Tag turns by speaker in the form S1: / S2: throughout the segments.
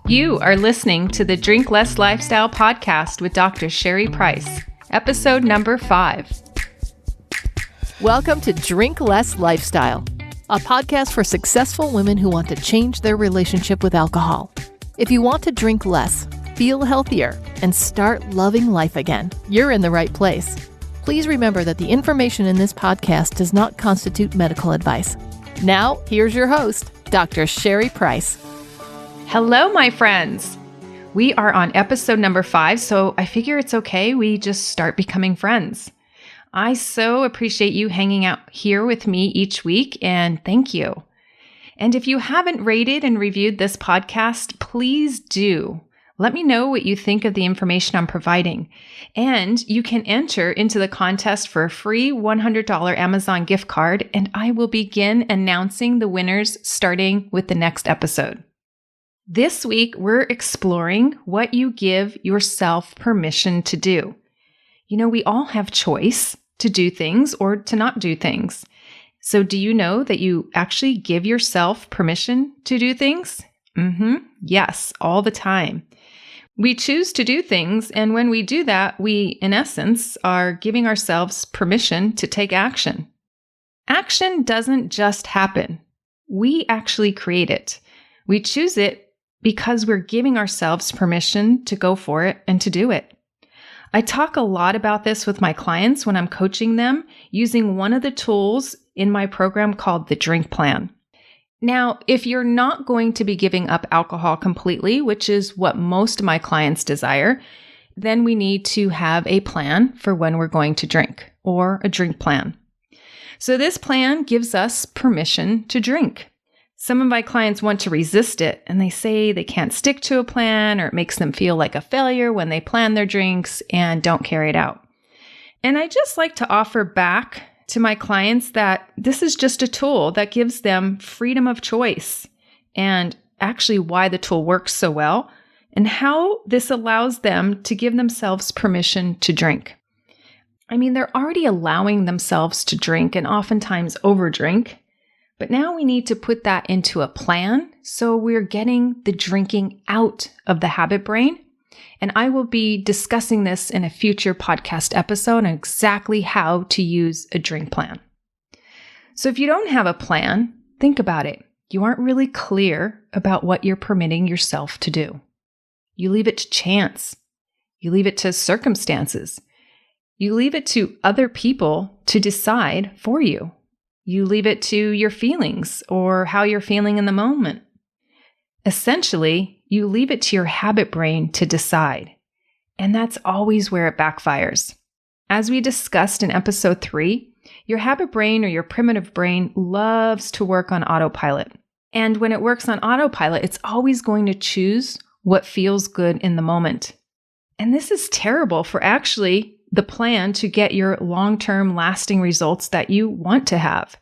S1: You are listening to the Drink Less Lifestyle podcast with Dr. Sherry Price, episode number 5.
S2: Welcome to Drink Less Lifestyle, a podcast for successful women who want to change their relationship with alcohol. If you want to drink less, feel healthier, and start loving life again, you're in the right place. Please remember that the information in this podcast does not constitute medical advice. Now, here's your host, Dr. Sherry Price.
S1: Hello, my friends. We are on episode number 5, so I figure it's okay we just start becoming friends. I so appreciate you hanging out here with me each week, and thank you. And if you haven't rated and reviewed this podcast, please do. Let me know what you think of the information I'm providing. And you can enter into the contest for a free $100 Amazon gift card, and I will begin announcing the winners starting with the next episode. This week, we're exploring what you give yourself permission to do. You know, we all have choice to do things or to not do things. So do you know that you actually give yourself permission to do things? Yes, all the time. We choose to do things, and when we do that, we, in essence, are giving ourselves permission to take action. Action doesn't just happen. We actually create it. We choose it because we're giving ourselves permission to go for it and to do it. I talk a lot about this with my clients when I'm coaching them using one of the tools in my program called the Drink Plan. Now, if you're not going to be giving up alcohol completely, which is what most of my clients desire, then we need to have a plan for when we're going to drink, or a drink plan. So this plan gives us permission to drink. Some of my clients want to resist it, and they say they can't stick to a plan, or it makes them feel like a failure when they plan their drinks and don't carry it out. And I just like to offer back to my clients that this is just a tool that gives them freedom of choice, and actually why the tool works so well, and how this allows them to give themselves permission to drink. I mean, they're already allowing themselves to drink and oftentimes overdrink. But now we need to put that into a plan so we're getting the drinking out of the habit brain. And I will be discussing this in a future podcast episode on exactly how to use a drink plan. So if you don't have a plan, think about it. You aren't really clear about what you're permitting yourself to do. You leave it to chance. You leave it to circumstances. You leave it to other people to decide for you. You leave it to your feelings or how you're feeling in the moment. Essentially, you leave it to your habit brain to decide. And that's always where it backfires. As we discussed in episode 3, your habit brain or your primitive brain loves to work on autopilot. And when it works on autopilot, it's always going to choose what feels good in the moment. And this is terrible for actually the plan to get your long-term lasting results that you want to have.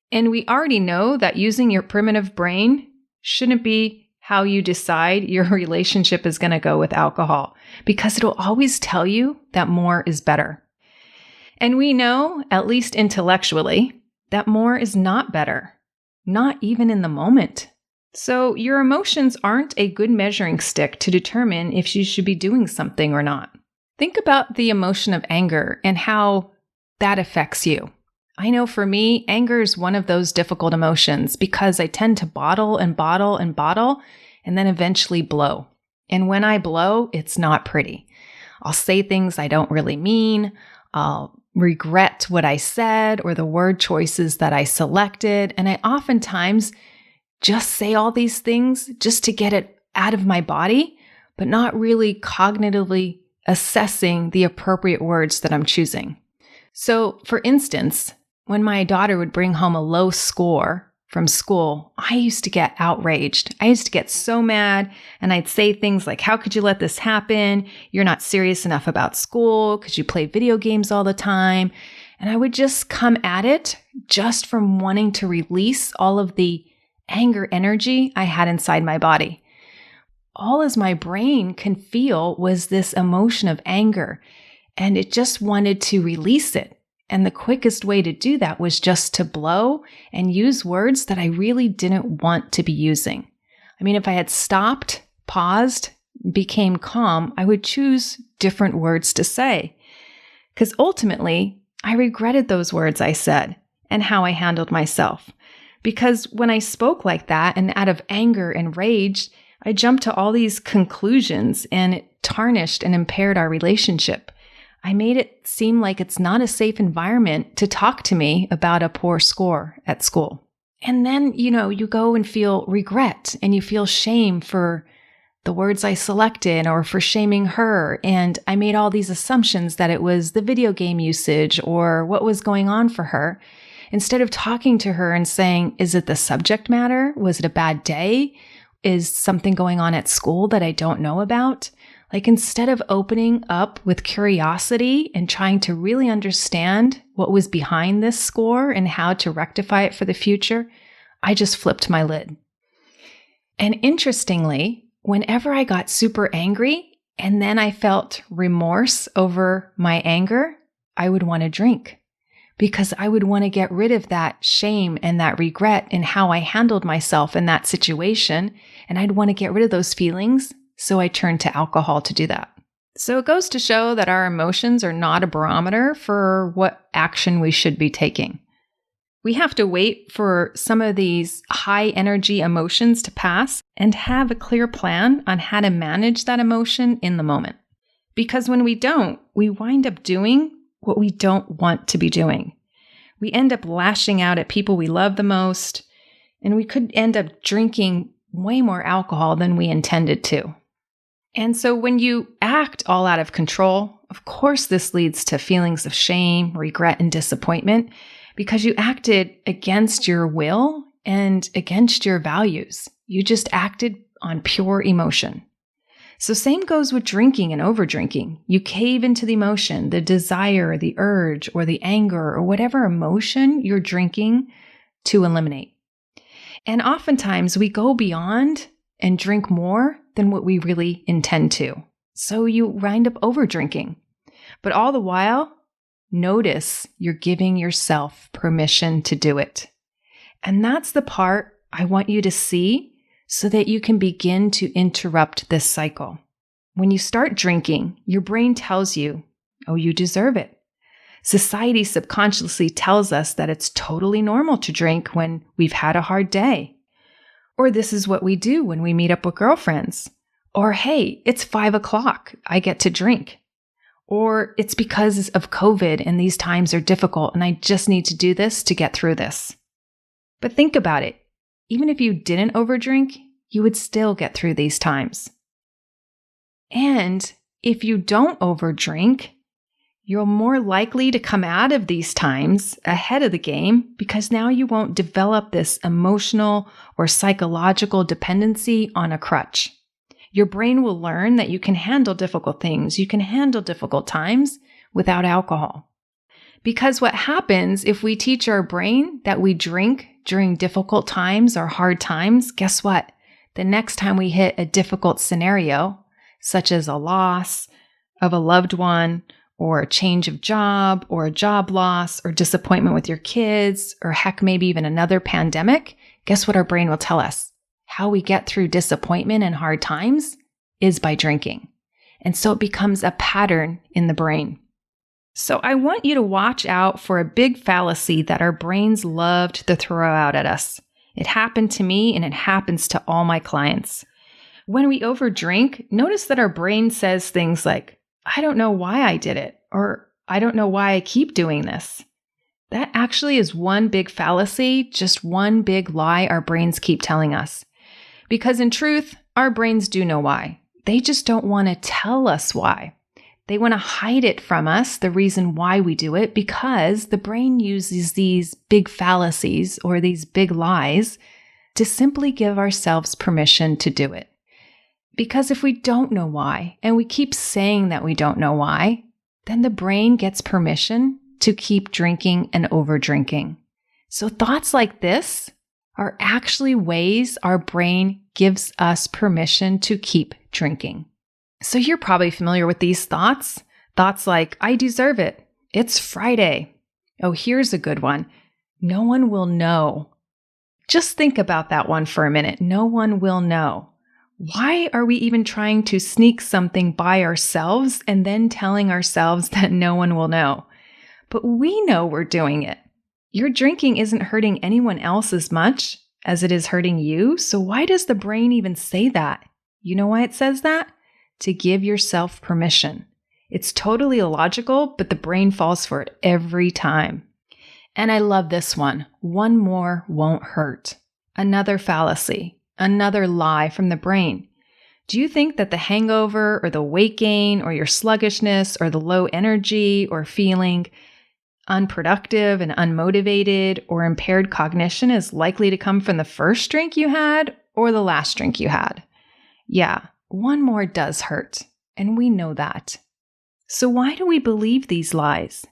S1: And we already know that using your primitive brain shouldn't be how you decide your relationship is going to go with alcohol, because it'll always tell you that more is better. And we know, at least intellectually, that more is not better, not even in the moment. So your emotions aren't a good measuring stick to determine if you should be doing something or not. Think about the emotion of anger and how that affects you. I know for me, anger is one of those difficult emotions because I tend to bottle and bottle and bottle and then eventually blow. And when I blow, it's not pretty. I'll say things I don't really mean. I'll regret what I said or the word choices that I selected. And I oftentimes just say all these things just to get it out of my body, but not really cognitively assessing the appropriate words that I'm choosing. So, for instance, when my daughter would bring home a low score from school, I used to get outraged. I used to get so mad, and I'd say things like, "How could you let this happen? You're not serious enough about school because you play video games all the time." And I would just come at it just from wanting to release all of the anger energy I had inside my body. All as my brain can feel was this emotion of anger, and it just wanted to release it. And the quickest way to do that was just to blow and use words that I really didn't want to be using. I mean, if I had stopped paused, became calm, I would choose different words to say. Because ultimately, I regretted those words I said and how I handled myself. Because when I spoke like that and out of anger and rage, I jumped to all these conclusions and it tarnished and impaired our relationship. I made it seem like it's not a safe environment to talk to me about a poor score at school. And then, you go and feel regret and you feel shame for the words I selected or for shaming her. And I made all these assumptions that it was the video game usage or what was going on for her. Instead of talking to her and saying, is it the subject matter? Was it a bad day? Is something going on at school that I don't know about? Like instead of opening up with curiosity and trying to really understand what was behind this score and how to rectify it for the future, I just flipped my lid. And interestingly, whenever I got super angry and then I felt remorse over my anger, I would want to drink because I would want to get rid of that shame and that regret in how I handled myself in that situation. And I'd want to get rid of those feelings. So I turned to alcohol to do that. So it goes to show that our emotions are not a barometer for what action we should be taking. We have to wait for some of these high energy emotions to pass and have a clear plan on how to manage that emotion in the moment. Because when we don't, we wind up doing what we don't want to be doing. We end up lashing out at people we love the most, and we could end up drinking way more alcohol than we intended to. And so when you act all out of control, of course, this leads to feelings of shame, regret, and disappointment because you acted against your will and against your values. You just acted on pure emotion. So same goes with drinking and overdrinking. You cave into the emotion, the desire, the urge, or the anger, or whatever emotion you're drinking to eliminate. And oftentimes we go beyond and drink more than what we really intend to. So you wind up overdrinking. But all the while, notice you're giving yourself permission to do it. And that's the part I want you to see so that you can begin to interrupt this cycle. When you start drinking, your brain tells you, oh, you deserve it. Society subconsciously tells us that it's totally normal to drink when we've had a hard day. Or this is what we do when we meet up with girlfriends. Or, hey, it's 5:00, I get to drink. Or it's because of COVID and these times are difficult and I just need to do this to get through this. But think about it. Even if you didn't overdrink, you would still get through these times. And if you don't overdrink, you're more likely to come out of these times ahead of the game because now you won't develop this emotional or psychological dependency on a crutch. Your brain will learn that you can handle difficult things, you can handle difficult times without alcohol. Because what happens if we teach our brain that we drink during difficult times or hard times, guess what? The next time we hit a difficult scenario, such as a loss of a loved one, or a change of job, or a job loss, or disappointment with your kids, or heck, maybe even another pandemic, guess what our brain will tell us? How we get through disappointment and hard times is by drinking. And so it becomes a pattern in the brain. So I want you to watch out for a big fallacy that our brains love to throw out at us. It happened to me and it happens to all my clients. When we overdrink, notice that our brain says things like, I don't know why I did it, or I don't know why I keep doing this. That actually is one big fallacy, just one big lie our brains keep telling us. Because in truth, our brains do know why. They just don't want to tell us why. They want to hide it from us, the reason why we do it, because the brain uses these big fallacies or these big lies to simply give ourselves permission to do it. Because if we don't know why, and we keep saying that we don't know why, then the brain gets permission to keep drinking and overdrinking. So thoughts like this are actually ways our brain gives us permission to keep drinking. So you're probably familiar with these thoughts. Thoughts like, I deserve it. It's Friday. Oh, here's a good one. No one will know. Just think about that one for a minute. No one will know. Why are we even trying to sneak something by ourselves and then telling ourselves that no one will know? But we know we're doing it. Your drinking isn't hurting anyone else as much as it is hurting you, so why does the brain even say that? You know why it says that? To give yourself permission. It's totally illogical, but the brain falls for it every time. And I love this one. One more won't hurt. Another fallacy, another lie from the brain. Do you think that the hangover or the weight gain or your sluggishness or the low energy or feeling unproductive and unmotivated or impaired cognition is likely to come from the first drink you had or the last drink you had? Yeah, one more does hurt, and we know that. So why do we believe these lies?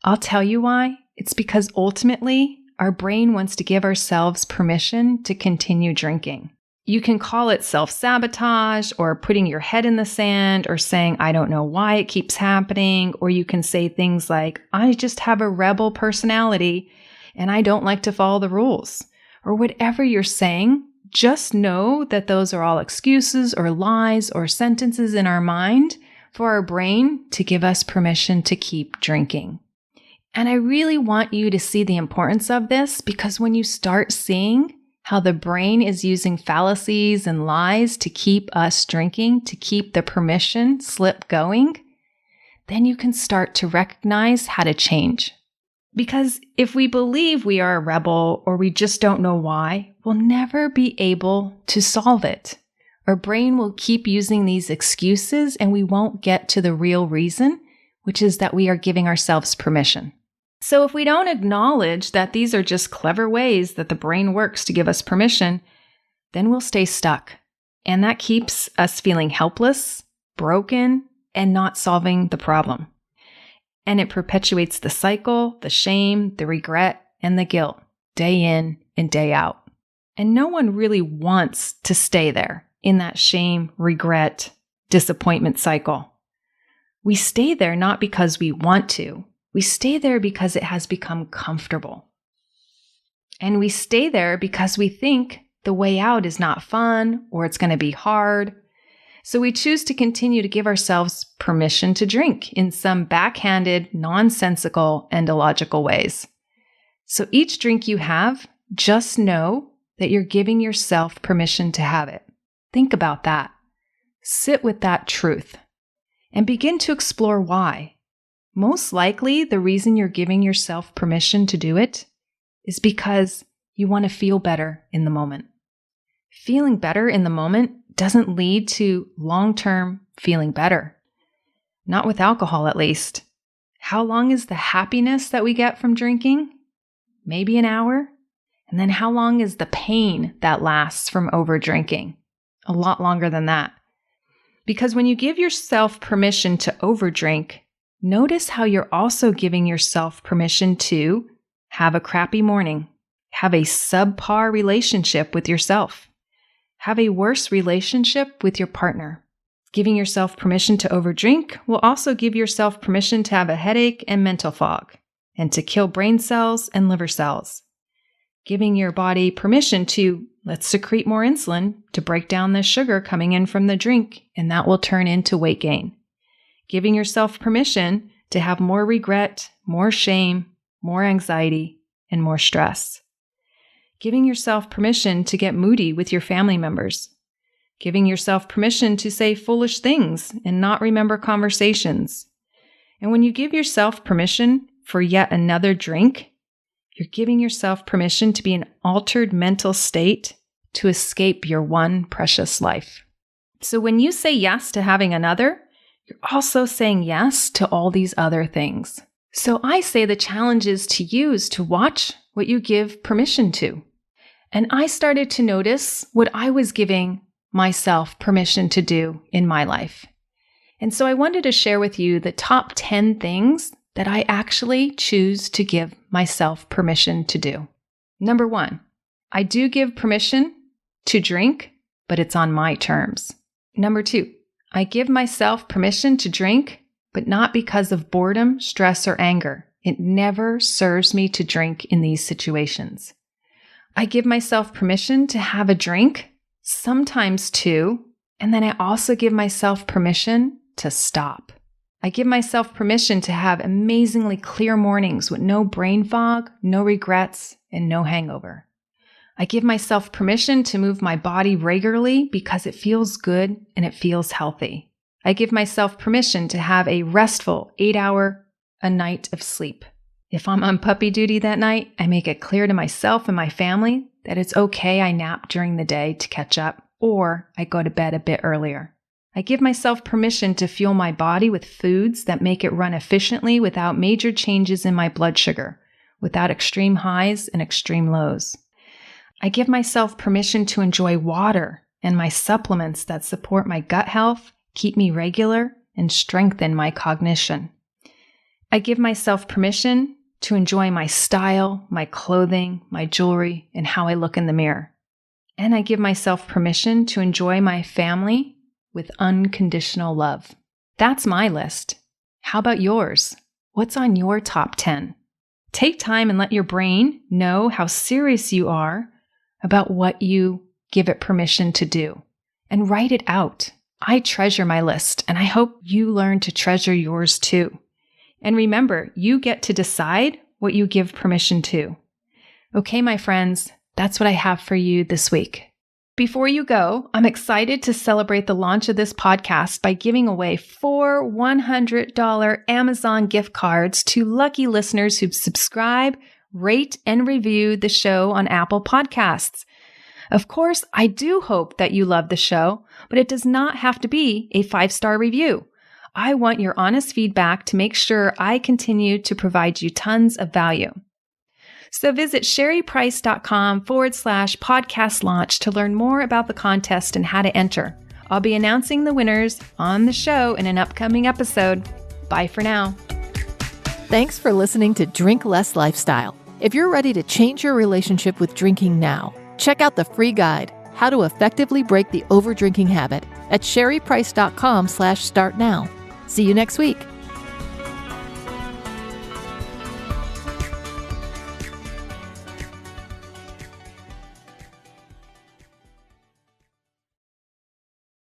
S1: I'll tell you why. It's because ultimately, our brain wants to give ourselves permission to continue drinking. You can call it self-sabotage or putting your head in the sand or saying, I don't know why it keeps happening. Or you can say things like, I just have a rebel personality and I don't like to follow the rules. Or whatever you're saying, just know that those are all excuses or lies or sentences in our mind for our brain to give us permission to keep drinking. And I really want you to see the importance of this, because when you start seeing how the brain is using fallacies and lies to keep us drinking, to keep the permission slip going, then you can start to recognize how to change. Because if we believe we are a rebel or we just don't know why, we'll never be able to solve it. Our brain will keep using these excuses and we won't get to the real reason, which is that we are giving ourselves permission. So if we don't acknowledge that these are just clever ways that the brain works to give us permission, then we'll stay stuck. And that keeps us feeling helpless, broken, and not solving the problem. And it perpetuates the cycle, the shame, the regret, and the guilt, day in and day out. And no one really wants to stay there in that shame, regret, disappointment cycle. We stay there not because we want to. We stay there because it has become comfortable. And we stay there because we think the way out is not fun or it's going to be hard. So we choose to continue to give ourselves permission to drink in some backhanded, nonsensical, and illogical ways. So each drink you have, just know that you're giving yourself permission to have it. Think about that. Sit with that truth and begin to explore why. Most likely, the reason you're giving yourself permission to do it is because you want to feel better in the moment. Feeling better in the moment doesn't lead to long-term feeling better. Not with alcohol, at least. How long is the happiness that we get from drinking? Maybe an hour. And then how long is the pain that lasts from overdrinking? A lot longer than that. Because when you give yourself permission to overdrink, notice how you're also giving yourself permission to have a crappy morning, have a subpar relationship with yourself, have a worse relationship with your partner. Giving yourself permission to overdrink will also give yourself permission to have a headache and mental fog, and to kill brain cells and liver cells. Giving your body permission to, let's secrete more insulin to break down the sugar coming in from the drink, and that will turn into weight gain. Giving yourself permission to have more regret, more shame, more anxiety, and more stress. Giving yourself permission to get moody with your family members. Giving yourself permission to say foolish things and not remember conversations. And when you give yourself permission for yet another drink, you're giving yourself permission to be in an altered mental state to escape your one precious life. So when you say yes to having another, you're also saying yes to all these other things. So I say the challenge is to use to watch what you give permission to. And I started to notice what I was giving myself permission to do in my life. And so I wanted to share with you the top 10 things that I actually choose to give myself permission to do. Number 1, I do give permission to drink, but it's on my terms. Number 2, I give myself permission to drink, but not because of boredom, stress, or anger. It never serves me to drink in these situations. I give myself permission to have a drink sometimes 2, and then I also give myself permission to stop. I give myself permission to have amazingly clear mornings with no brain fog, no regrets, and no hangover. I give myself permission to move my body regularly because it feels good and it feels healthy. I give myself permission to have a restful 8-hour a night of sleep. If I'm on puppy duty that night, I make it clear to myself and my family that it's okay I nap during the day to catch up, or I go to bed a bit earlier. I give myself permission to fuel my body with foods that make it run efficiently without major changes in my blood sugar, without extreme highs and extreme lows. I give myself permission to enjoy water and my supplements that support my gut health, keep me regular, and strengthen my cognition. I give myself permission to enjoy my style, my clothing, my jewelry, and how I look in the mirror. And I give myself permission to enjoy my family with unconditional love. That's my list. How about yours? What's on your top 10? Take time and let your brain know how serious you are about what you give it permission to do, and write it out. I treasure my list, and I hope you learn to treasure yours too. And remember, you get to decide what you give permission to. Okay, my friends, that's what I have for you this week. Before you go, I'm excited to celebrate the launch of this podcast by giving away 4 $100 Amazon gift cards to lucky listeners who subscribe, rate, and review the show on Apple Podcasts. Of course, I do hope that you love the show, but it does not have to be a 5-star review. I want your honest feedback to make sure I continue to provide you tons of value. So visit sherryprice.com/podcast launch to learn more about the contest and how to enter. I'll be announcing the winners on the show in an upcoming episode. Bye for now.
S2: Thanks for listening to Drink Less Lifestyle. If you're ready to change your relationship with drinking now, check out the free guide, How to Effectively Break the Overdrinking Habit, at sherryprice.com/start now. See you next week.